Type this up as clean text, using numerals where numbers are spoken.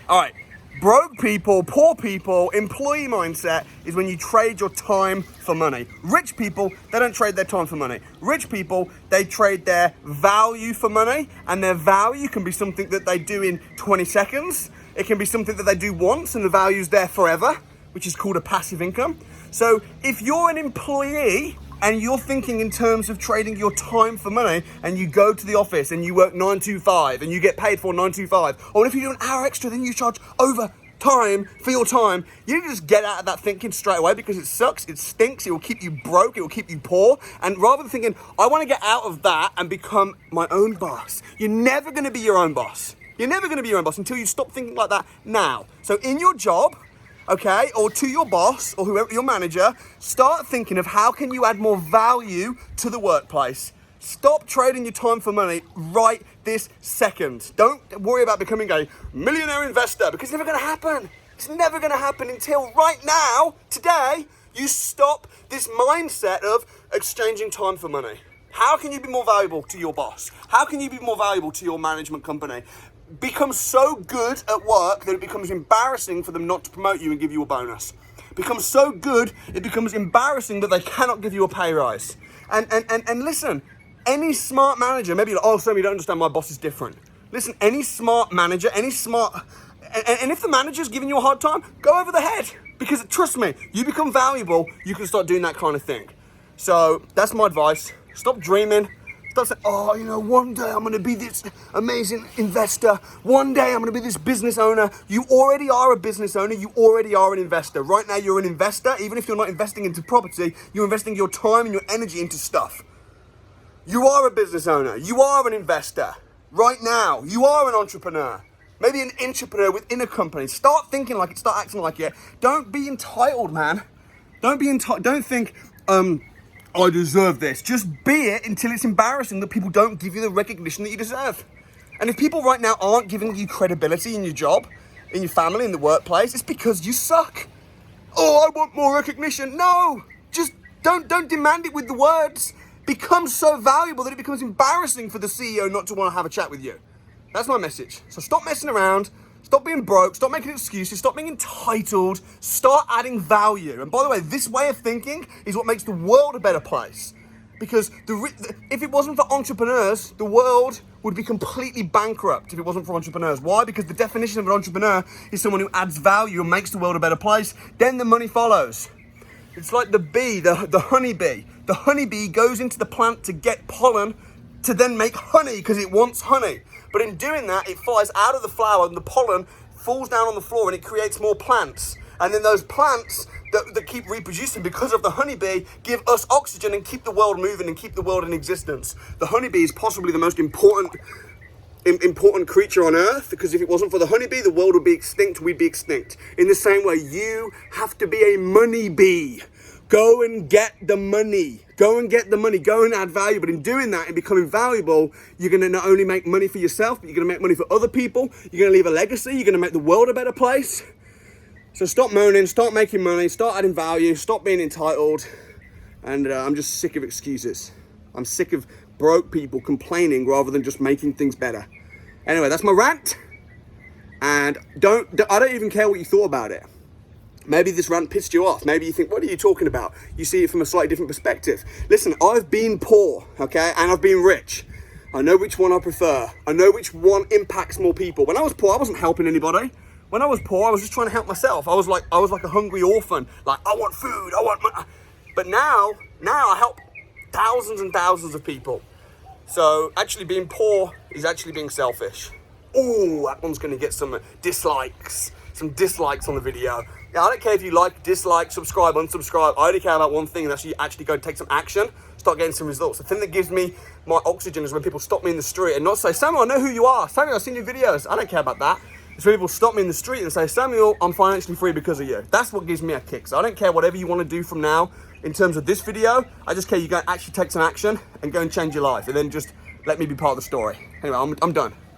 All right. Broke people, poor people, employee mindset is when you trade your time for money. Rich people, they don't trade their time for money. Rich people, they trade their value for money, and their value can be something that they do in 20 seconds. It can be something that they do once and the value's there forever, which is called a passive income. So if you're an employee and you're thinking in terms of trading your time for money, and you go to the office and you work 9 to 5 and you get paid for 9 to 5, or if you do an hour extra, then you charge overtime for your time, you need to just get out of that thinking straight away, because it sucks, it stinks, it will keep you broke, it will keep you poor. And rather than thinking, I want to get out of that and become my own boss, you're never going to be your own boss. You're never going to be your own boss until you stop thinking like that now. So in your job, okay, or to your boss or whoever, your manager, start thinking of how can you add more value to the workplace. Stop trading your time for money right this second. Don't worry about becoming a millionaire investor, because it's never going to happen. It's never going to happen until right now, today, you stop this mindset of exchanging time for money. How can you be more valuable to your boss? How can you be more valuable to your management company? Become so good at work that it becomes embarrassing for them not to promote you and give you a bonus. Become so good, it becomes embarrassing that they cannot give you a pay rise. And listen, any smart manager, maybe you're like, oh, Sam, you don't understand, my boss is different. Listen, any smart manager, and if the manager's giving you a hard time, go over the head. Because trust me, you become valuable, you can start doing that kind of thing. So that's my advice. Stop dreaming. Stop saying, oh, you know, one day I'm going to be this amazing investor. One day I'm going to be this business owner. You already are a business owner. You already are an investor. Right now you're an investor. Even if you're not investing into property, you're investing your time and your energy into stuff. You are a business owner. You are an investor. Right now, you are an entrepreneur. Maybe an entrepreneur within a company. Start thinking like it. Start acting like it. Don't be entitled, man. Don't be entitled. Don't think, I deserve this. Just be it until it's embarrassing that people don't give you the recognition that you deserve. And if people right now aren't giving you credibility in your job, in your family, in the workplace, it's because you suck. Oh, I want more recognition. No, just don't demand it with the words. Become so valuable that it becomes embarrassing for the CEO not to want to have a chat with you. That's my message. So stop messing around. Stop being broke, stop making excuses, stop being entitled, start adding value. And by the way, this way of thinking is what makes the world a better place. Because if it wasn't for entrepreneurs, the world would be completely bankrupt if it wasn't for entrepreneurs. Why? Because the definition of an entrepreneur is someone who adds value and makes the world a better place. Then the money follows. It's like the bee, the honeybee. The honeybee goes into the plant to get pollen to then make honey because it wants honey. But in doing that, it flies out of the flower and the pollen falls down on the floor and it creates more plants. And then those plants that keep reproducing because of the honeybee give us oxygen and keep the world moving and keep the world in existence. The honeybee is possibly the most important creature on earth, because if it wasn't for the honeybee, the world would be extinct, we'd be extinct. In the same way, you have to be a money bee. Go and get the money. Go and get the money. Go and add value. But in doing that and becoming valuable, you're going to not only make money for yourself, but you're going to make money for other people. You're going to leave a legacy. You're going to make the world a better place. So stop moaning. Start making money. Start adding value. Stop being entitled. And I'm just sick of excuses. I'm sick of broke people complaining rather than just making things better. Anyway, that's my rant. And I don't even care what you thought about it. Maybe this rant pissed you off. Maybe you think, what are you talking about? You see it from a slightly different perspective. Listen, I've been poor, okay? And I've been rich. I know which one I prefer. I know which one impacts more people. When I was poor, I wasn't helping anybody. When I was poor, I was just trying to help myself. I was like a hungry orphan. Like, I want food, I want money. But now I help thousands and thousands of people. So actually being poor is actually being selfish. Oh, that one's gonna get some dislikes on the video. Now, I don't care if you like, dislike, subscribe, unsubscribe. I only care about one thing, and that's you actually go take some action, start getting some results. The thing that gives me my oxygen is when people stop me in the street and not say, Samuel, I know who you are. Samuel, I've seen your videos. I don't care about that. It's when people stop me in the street and say, Samuel, I'm financially free because of you. That's what gives me a kick. So I don't care whatever you want to do from now in terms of this video. I just care you go actually take some action and go and change your life. And then just let me be part of the story. Anyway, I'm done.